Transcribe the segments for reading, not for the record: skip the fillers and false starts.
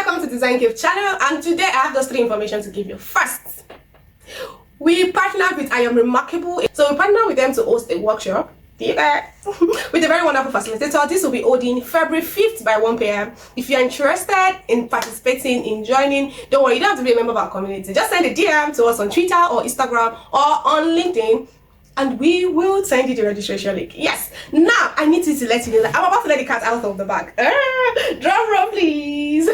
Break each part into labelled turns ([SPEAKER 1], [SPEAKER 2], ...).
[SPEAKER 1] welcome to DesignCave channel, and today I have those three information to give you. First, we partnered with IAM Remarkable, so we partnered with them to host a workshop with a very wonderful facilitator. This will be holding February 5th by 1 p.m. If you're interested in participating, in joining, don't worry, you don't have to be a member of our community. Just send a DM to us on Twitter or Instagram or on LinkedIn, and we will send you the registration link. Yes. Now I need to let you know that I'm about to let the cat out of the bag. Drum roll, please.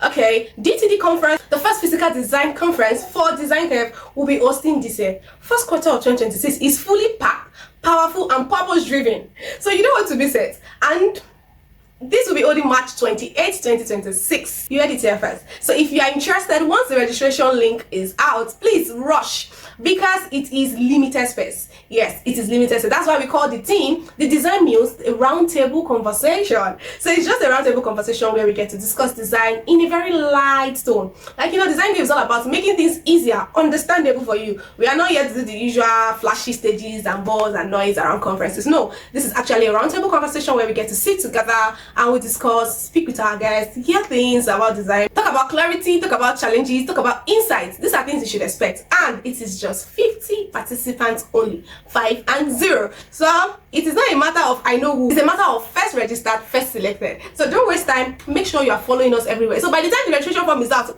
[SPEAKER 1] Okay, DTD conference, the first physical design conference for DesignCave, will be hosting this year. First quarter of 2026 is fully packed, powerful, and purpose-driven. So you don't want to miss it. And this will be holding March 28, 2026. You heard it here first. So if you are interested, once the registration link is out, please rush, because it is limited space. Yes, it is limited space. That's why we call the team, the Design Muse, a roundtable conversation. So it's just a roundtable conversation where we get to discuss design in a very light tone. Like, you know, DesignCave is all about making things easier, understandable for you. We are not yet to do the usual flashy stages and buzz and noise around conferences. No, this is actually a roundtable conversation where we get to sit together and we discuss, speak with our guests, hear things about design, talk about clarity, talk about challenges, talk about insights. These are things you should expect. And it is just 50 participants only, 5 and 0. So it is not a matter of I know who, it's a matter of first registered, first selected. So don't waste time, make sure you are following us everywhere. So by the time the registration form is out,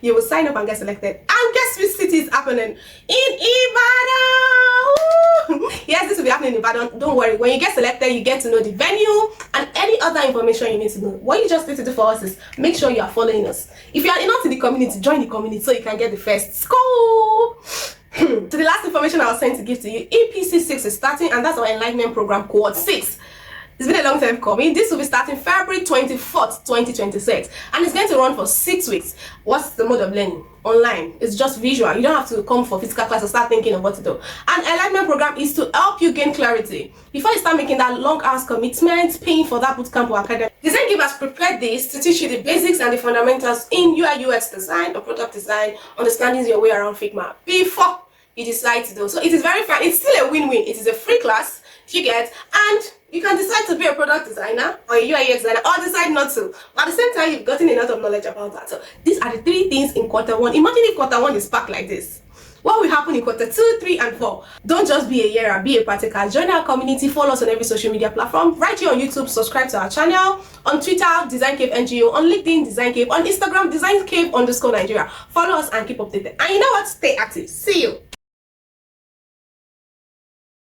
[SPEAKER 1] you will sign up and get selected. And guess which city is happening? In Ibadan! Yes, this will be happening in Ibadan. Don't worry, when you get selected, you get to know the venue and any other information you need to know. What you just need to do for us is make sure you are following us. If you are not in the community, join the community so you can get the first scoop. So the last information I was saying to give to you, EPC6 is starting, and that's our enlightenment program, cohort 6. It's been a long time coming. This will be starting February 24th, 2026, and it's going to run for 6 weeks. What's the mode of learning? Online. It's just visual. You don't have to come for physical class and start thinking of what to do. And enlightenment program is to help you gain clarity before you start making that long hours commitment, paying for that bootcamp or academy. DesignCave has prepared this to teach you the basics and the fundamentals in UIUX design or product design, understanding your way around Figma before you decide to do. So it is very fun. It's still a win-win. It is a free class you get, and you can decide to be a product designer or a UI designer, or decide not to. But at the same time, you've gotten a lot of knowledge about that. So these are the 3 things in quarter 1. Imagine if quarter 1 is packed like this. What will happen in quarter 2, 3, and 4? Don't just be a hearer, be a practical. Join our community, follow us on every social media platform. Right here on YouTube, subscribe to our channel. On Twitter, DesignCave NGO. On LinkedIn, DesignCave. On Instagram, DesignCave_Nigeria. Follow us and keep updated. And you know what? Stay active. See you.